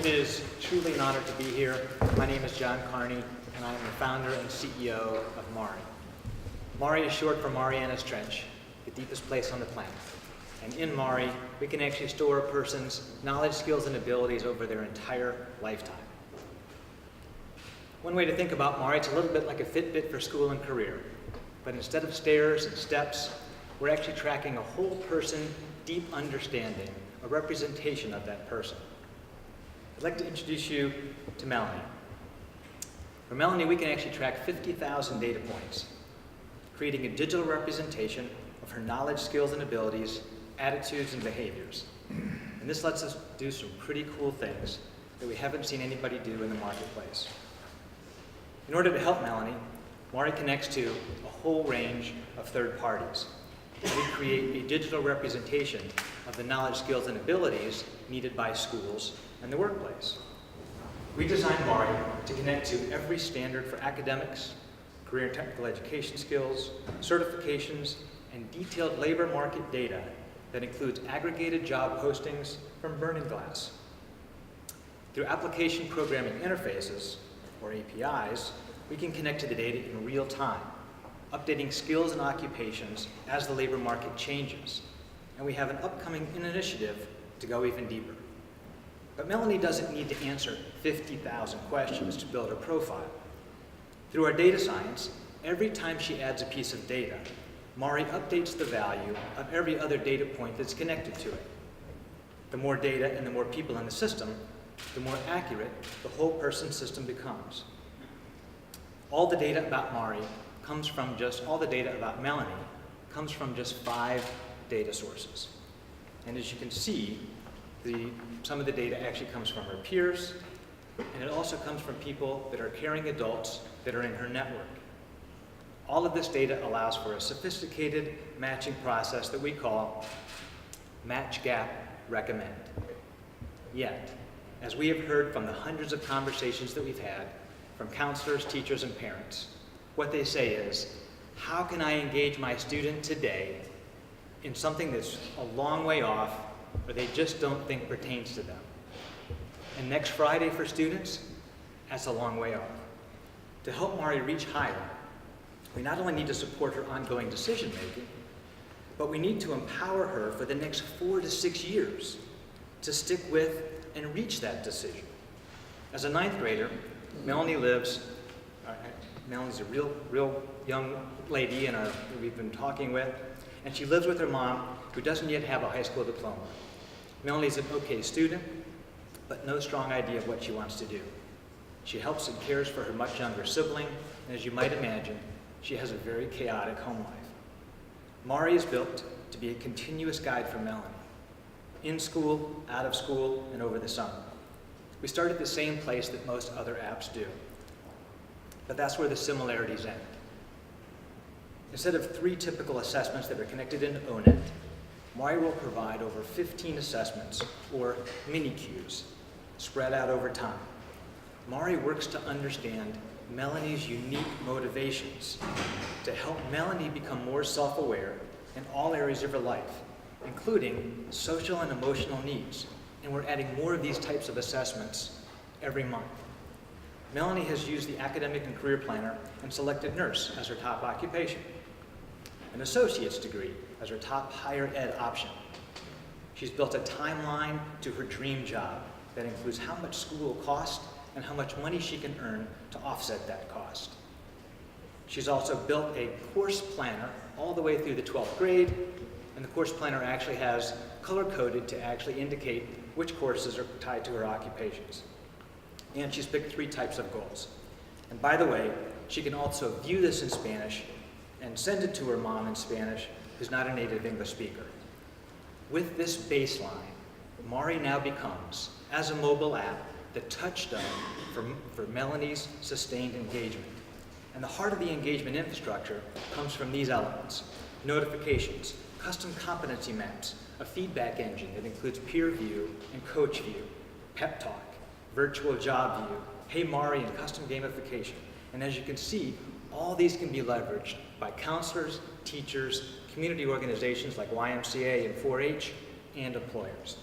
It is truly an honor to be here. My name is John Carney, and I am the founder and CEO of MARI. MARI is short for Marianas Trench, the deepest place on the planet. And in MARI, we can actually store a person's knowledge, skills, and abilities over their entire lifetime. One way to think about MARI, it's a little bit like a Fitbit for school and career. But instead of stairs and steps, we're actually tracking a whole person, deep understanding, a representation of that person. I'd like to introduce you to Melanie. For Melanie, we can actually track 50,000 data points, creating a digital representation of her knowledge, skills, and abilities, attitudes, and behaviors. And this lets us do some pretty cool things that we haven't seen anybody do in the marketplace. In order to help Melanie, MARI connects to a whole range of third parties. We create a digital representation of the knowledge, skills, and abilities needed by schools and the workplace. We designed MARI to connect to every standard for academics, career and technical education skills, certifications, and detailed labor market data that includes aggregated job postings from Burning Glass. Through application programming interfaces, or APIs, we can connect to the data in real time, updating skills and occupations as the labor market changes. And we have an upcoming initiative to go even deeper. But Melanie doesn't need to answer 50,000 questions to build her profile. Through our data science, every time she adds a piece of data, MARI updates the value of every other data point that's connected to it. The more data and the more people in the system, the more accurate the whole person system becomes. All the data about MARI comes from all the data about Melanie comes from just 5 data sources. And as you can see, some of the data actually comes from her peers, and it also comes from people that are caring adults that are in her network. All of this data allows for a sophisticated matching process that we call Match Gap Recommend. Yet, as we have heard from the hundreds of conversations that we've had from counselors, teachers, and parents, what they say is, how can I engage my student today in something that's a long way off or they just don't think pertains to them? And next Friday for students, that's a long way off. To help MARI reach higher, we not only need to support her ongoing decision making, but we need to empower her for the next 4 to 6 years to stick with and reach that decision. As a 9th grader, Melanie's a real young lady we've been talking with, and she lives with her mom, who doesn't yet have a high school diploma. Melanie's an okay student, but no strong idea of what she wants to do. She helps and cares for her much younger sibling, and as you might imagine, she has a very chaotic home life. MARI is built to be a continuous guide for Melanie, in school, out of school, and over the summer. We start at the same place that most other apps do, but that's where the similarities end. Instead of 3 typical assessments that are connected into ONET, MARI will provide over 15 assessments, or mini-Qs, spread out over time. MARI works to understand Melanie's unique motivations to help Melanie become more self-aware in all areas of her life, including social and emotional needs. And we're adding more of these types of assessments every month. Melanie has used the academic and career planner and selected nurse as her top occupation, an associate's degree as her top higher ed option. She's built a timeline to her dream job that includes how much school will cost and how much money she can earn to offset that cost. She's also built a course planner all the way through the 12th grade, and the course planner actually has color-coded to actually indicate which courses are tied to her occupations. And she's picked 3 types of goals. And by the way, she can also view this in Spanish and send it to her mom in Spanish, who's not a native English speaker. With this baseline, MARI now becomes, as a mobile app, the touchstone for Melanie's sustained engagement. And the heart of the engagement infrastructure comes from these elements: notifications, custom competency maps, a feedback engine that includes peer view and coach view, pep talk, virtual job view, Hey MARI, and custom gamification. And as you can see, all these can be leveraged by counselors, teachers, community organizations like YMCA and 4-H, and employers.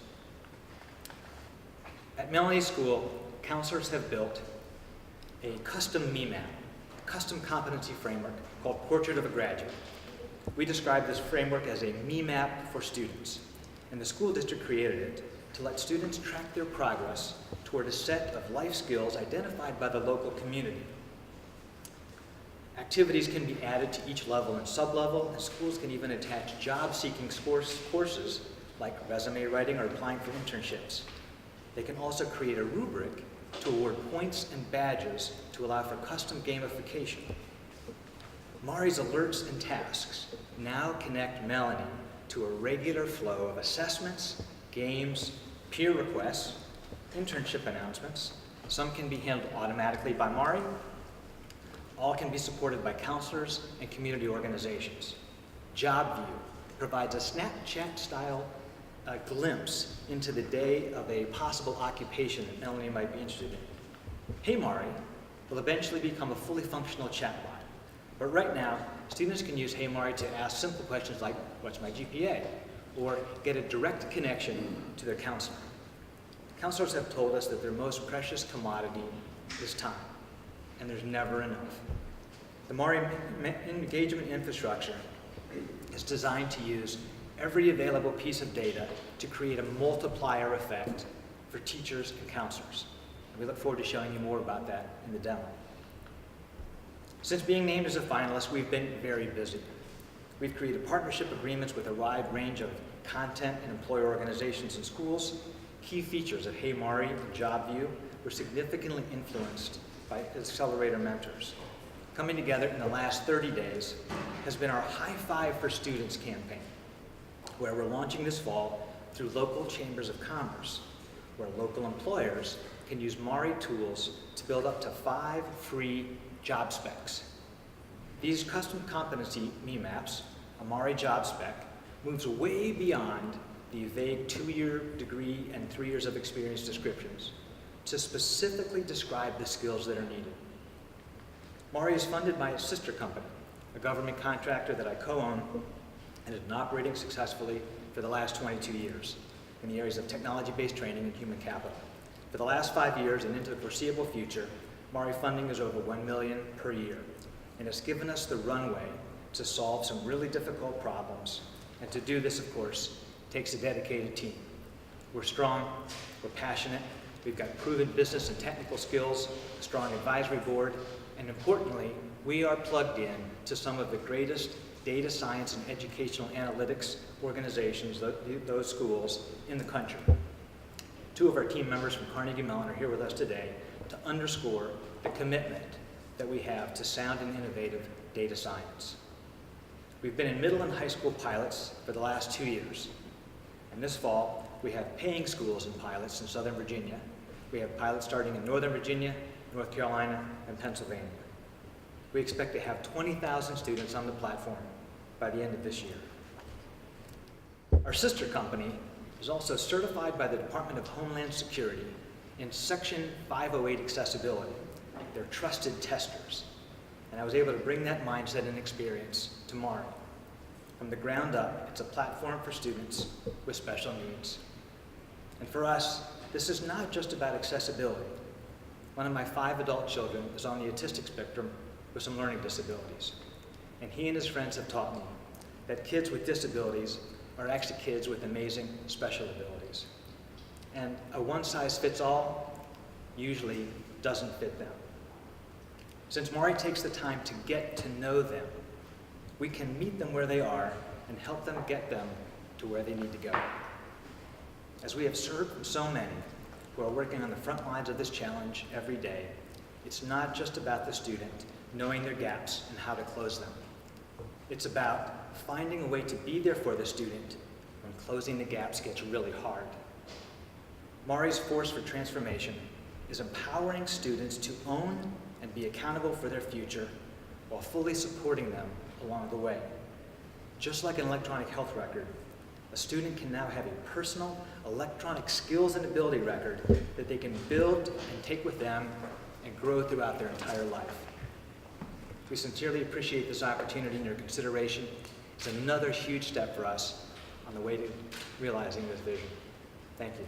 At Melanie School, counselors have built a custom MEMAP, custom competency framework called Portrait of a Graduate. We describe this framework as a MEMAP for students, and the school district created it to let students track their progress toward a set of life skills identified by the local community. Activities can be added to each level and sub-level, and schools can even attach job-seeking courses like resume writing or applying for internships. They can also create a rubric to award points and badges to allow for custom gamification. Mari's alerts and tasks now connect Melanie to a regular flow of assessments, games, peer requests, internship announcements. Some can be handled automatically by Mari. All can be supported by counselors and community organizations. JobView provides a Snapchat-style glimpse into the day of a possible occupation that Melanie might be interested in. Hey Mari will eventually become a fully functional chatbot. But right now, students can use Hey Mari to ask simple questions like, what's my GPA? Or get a direct connection to their counselor. Counselors have told us that their most precious commodity is time, and there's never enough. The Mari engagement infrastructure is designed to use every available piece of data to create a multiplier effect for teachers and counselors. And we look forward to showing you more about that in the demo. Since being named as a finalist, we've been very busy. We've created partnership agreements with a wide range of content and employer organizations and schools. Key features of Hey Mari and JobView were significantly influenced by Accelerator mentors. Coming together in the last 30 days has been our High Five for Students campaign, where we're launching this fall through local chambers of commerce, where local employers can use Mari tools to build up to 5 free job specs. These custom competency MEMAPs, a Mari job spec, moves way beyond the vague 2-year degree and 3 years of experience descriptions to specifically describe the skills that are needed. Mari is funded by its sister company, a government contractor that I co-own and has been operating successfully for the last 22 years in the areas of technology-based training and human capital. For the last 5 years and into the foreseeable future, Mari funding is over $1 million per year, and it's given us the runway to solve some really difficult problems. And to do this, of course, takes a dedicated team. We're strong, we're passionate, we've got proven business and technical skills, a strong advisory board, and importantly, we are plugged in to some of the greatest data science and educational analytics organizations, those schools, in the country. 2 of our team members from Carnegie Mellon are here with us today to underscore the commitment that we have to sound and innovative data science. We've been in middle and high school pilots for the last 2 years. And this fall, we have paying schools and pilots in Southern Virginia. We have pilots starting in Northern Virginia, North Carolina, and Pennsylvania. We expect to have 20,000 students on the platform by the end of this year. Our sister company is also certified by the Department of Homeland Security in Section 508 accessibility. They're trusted testers. And I was able to bring that mindset and experience to Mari. From the ground up, it's a platform for students with special needs. And for us, this is not just about accessibility. One of my 5 adult children is on the autistic spectrum with some learning disabilities. And he and his friends have taught me that kids with disabilities are actually kids with amazing special abilities. And a one-size-fits-all usually doesn't fit them. Since Mari takes the time to get to know them, we can meet them where they are and help them get them to where they need to go. As we have served so many who are working on the front lines of this challenge every day, it's not just about the student knowing their gaps and how to close them. It's about finding a way to be there for the student when closing the gaps gets really hard. Mari's Force for Transformation is empowering students to own and be accountable for their future while fully supporting them along the way. Just like an electronic health record, a student can now have a personal electronic skills and ability record that they can build and take with them and grow throughout their entire life. We sincerely appreciate this opportunity and your consideration. It's another huge step for us on the way to realizing this vision. Thank you.